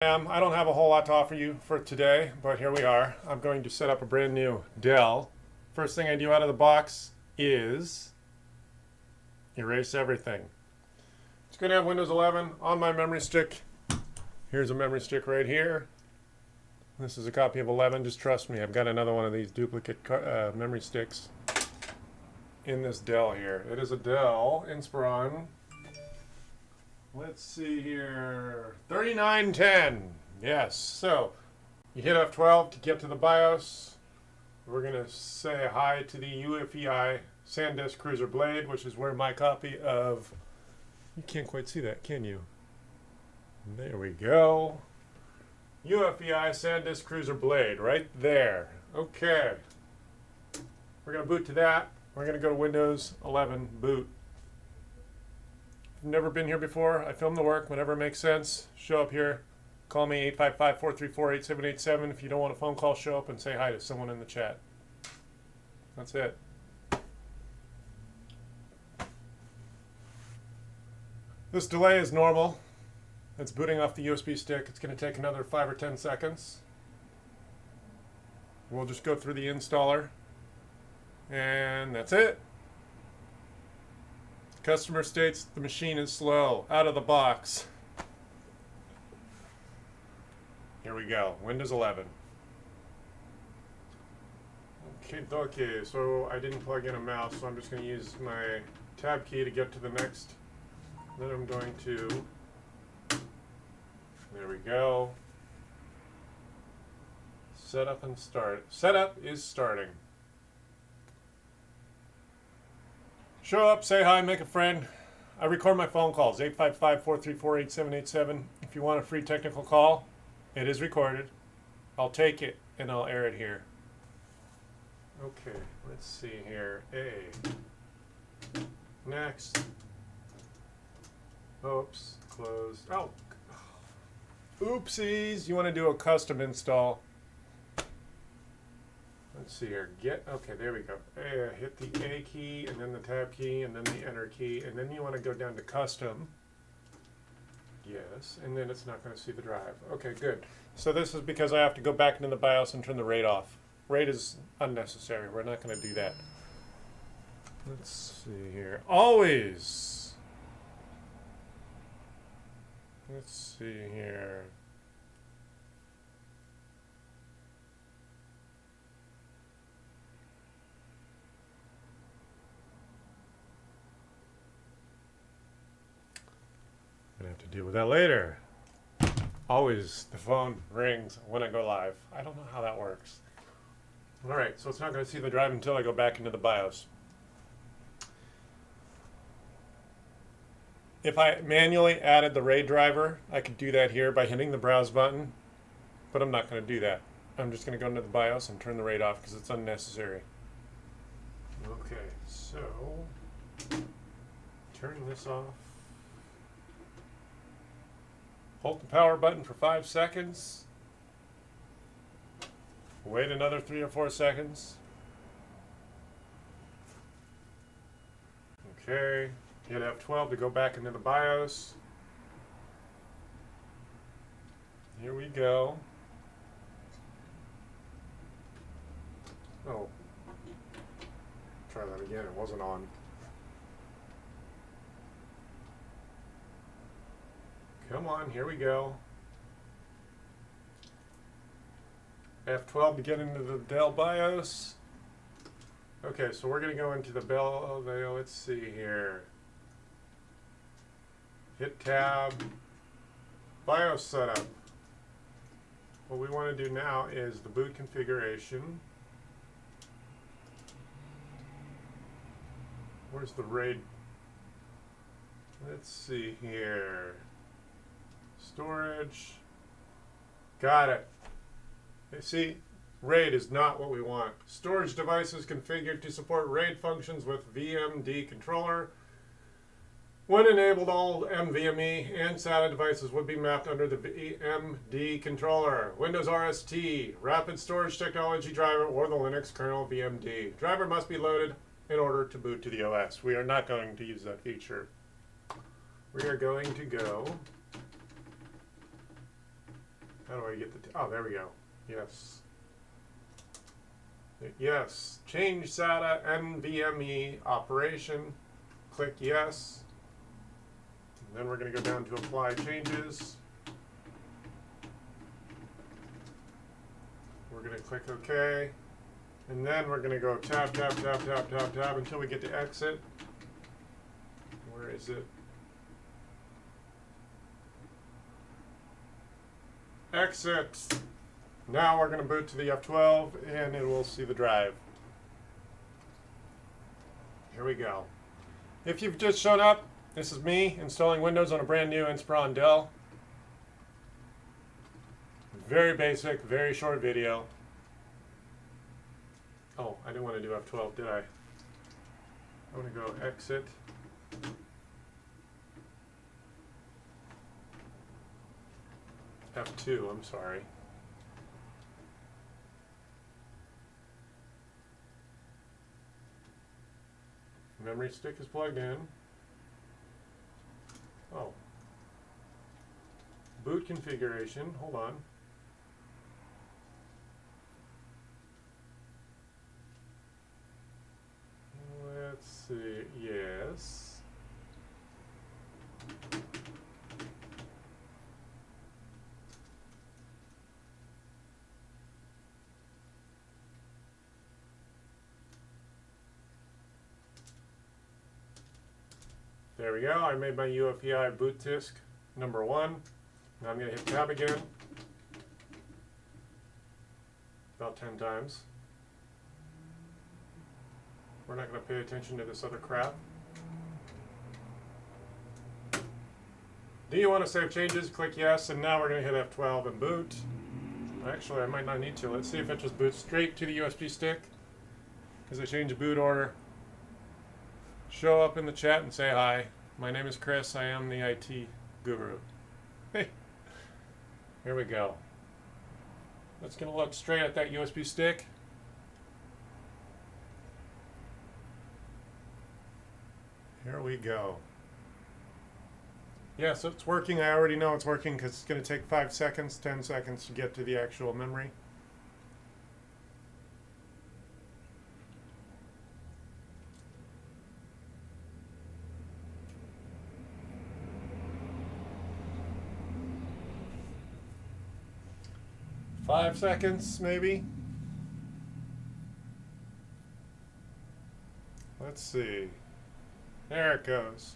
I don't have a whole lot to offer you for today, but here we are. I'm going to set up a brand new Dell. First thing I do out of the box is erase everything. It's going to have Windows 11 on my memory stick. Here's a memory stick right here. This is a copy of 11. Just trust me, I've got another one of these duplicate memory sticks in this Dell here. It is a Dell Inspiron. Let's see here, 3910. Yes, so you hit F12 to get to the BIOS. We're going to say hi to the UEFI SanDisk Cruiser Blade, which is where my copy of, you can't quite see that, can you? There we go. UEFI SanDisk Cruiser Blade, right there. Okay. We're going to boot to that. We're going to go to Windows 11 boot. If you've never been here before, I film the work whenever it makes sense. Show up here. Call me 855-434-8787. If you don't want a phone call, show up and say hi to someone in the chat. That's it. This delay is normal. It's booting off the USB stick. It's going to take another 5 or 10 seconds. We'll just go through the installer. And that's it. Customer states the machine is slow. Out of the box. Here we go. Windows 11. Okay, so I didn't plug in a mouse, so I'm just going to use my tab key to get to the next. Then I'm going to, there we go. Setup and start. Setup is starting. Show up, say hi, make a friend. I record my phone calls, 855-434-8787. If you want a free technical call, it is recorded. I'll take it and I'll air it here. Okay, let's see here. Next. Oops, close. Oh, oopsies. You want to do a custom install. Let's see here. Okay, there we go. Hit the A key and then the tab key and then the enter key, and then you want to go down to custom. Yes, and then it's not going to see the drive. Okay, good. So this is because I have to go back into the BIOS and turn the RAID off. RAID is unnecessary. We're not going to do that. Let's see here. Always. Let's see here. Gonna have to deal with that later. Always the phone rings when I go live. I don't know how that works. Alright, so it's not going to see the drive until I go back into the BIOS. If I manually added the RAID driver, I could do that here by hitting the browse button, but I'm not going to do that. I'm just going to go into the BIOS and turn the RAID off because it's unnecessary. Okay, so turn this off. Hold the power button for 5 seconds. Wait another 3 or 4 seconds. Okay. Hit F12 to go back into the BIOS. Here we go. Oh. Try that again. It wasn't on. Come on, here we go. F12 to get into the Dell BIOS. Okay, so we're going to go into the Dell, let's see here. Hit tab, BIOS setup. What we want to do now is the boot configuration. Where's the RAID? Let's see here. Storage. Got it. You see, RAID is not what we want. Storage devices configured to support RAID functions with VMD controller. When enabled, all NVMe and SATA devices would be mapped under the VMD controller. Windows RST, Rapid Storage Technology driver, or the Linux kernel VMD. Driver must be loaded in order to boot to the OS. We are not going to use that feature. We are going to go How do I get the... oh, there we go. Yes. Yes. Change SATA NVMe operation. Click yes. And then we're going to go down to apply changes. We're going to click OK. And then we're going to go tab, tab, tab, tab, tab, tab until we get to exit. Where is it? Exit. Now we're going to boot to the F12 and it will see the drive. Here we go. If you've just shown up, this is me installing Windows on a brand new Inspiron Dell. Very basic, very short video. Oh, I didn't want to do F12, did I? I want to go exit. F2, I'm sorry. Memory stick is plugged in. Oh. Boot configuration, hold on. Let's see, yes. There we go, I made my UEFI boot disk number 1. Now I'm going to hit tab again. About 10 times. We're not going to pay attention to this other crap. Do you want to save changes? Click yes, and now we're going to hit F12 and boot. Actually, I might not need to. Let's see if it just boots straight to the USB stick. Because I changed the boot order. Show up in the chat and say hi. My name is Chris. I am the IT guru. Hey, here we go. It's going to look straight at that USB stick. Here we go. Yes, it's working. I already know it's working because it's going to take 5 seconds, 10 seconds to get to the actual memory. Five seconds, maybe. Let's see. There it goes.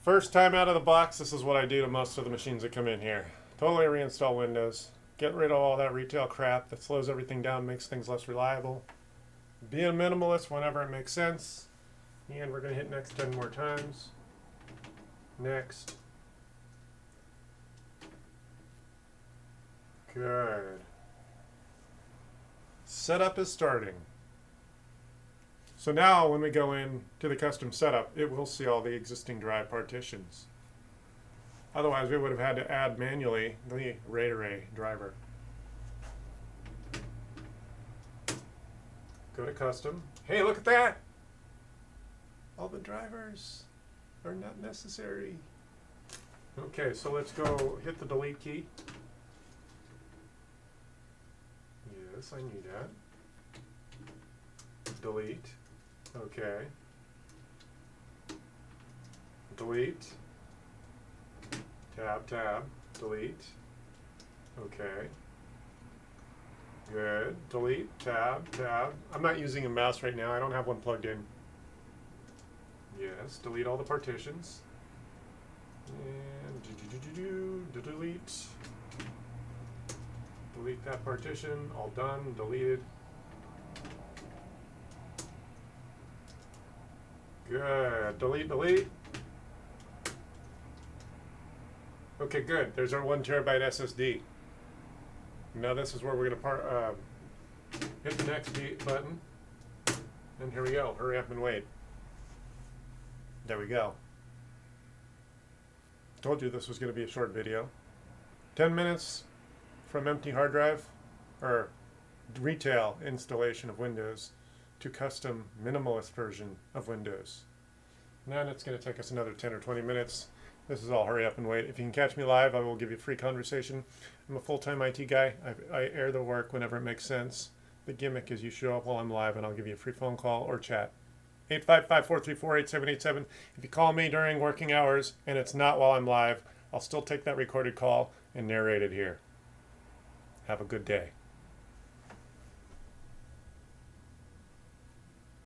First time out of the box, this is what I do to most of the machines that come in here. Totally reinstall Windows. Get rid of all that retail crap that slows everything down, makes things less reliable. Be a minimalist whenever it makes sense. And we're going to hit next 10 more times. Next. Good. Setup is starting. So now when we go in to the custom setup, it will see all the existing drive partitions. Otherwise, we would have had to add manually the RAID array driver. Go to custom. Hey, look at that! All the drivers are not necessary. Okay, so let's go hit the delete key. Yes, I knew that. Delete. Okay. Delete. Tab, tab. Delete. Okay. Good. Delete. Tab, tab. I'm not using a mouse right now. I don't have one plugged in. Yes. Delete all the partitions. And delete. Delete that partition. All done. Deleted. Good. Delete, delete. Okay, good. There's our 1 terabyte SSD. Now this is where we're going to hit the next button. And here we go. Hurry up and wait. There we go. Told you this was going to be a short video. 10 minutes from empty hard drive, or retail installation of Windows, to custom minimalist version of Windows. And then it's going to take us another 10 or 20 minutes. This is all hurry up and wait. If you can catch me live, I will give you a free conversation. I'm a full-time IT guy. I air the work whenever it makes sense. The gimmick is you show up while I'm live and I'll give you a free phone call or chat. 855-434-8787. If you call me during working hours and it's not while I'm live, I'll still take that recorded call and narrate it here. Have a good day.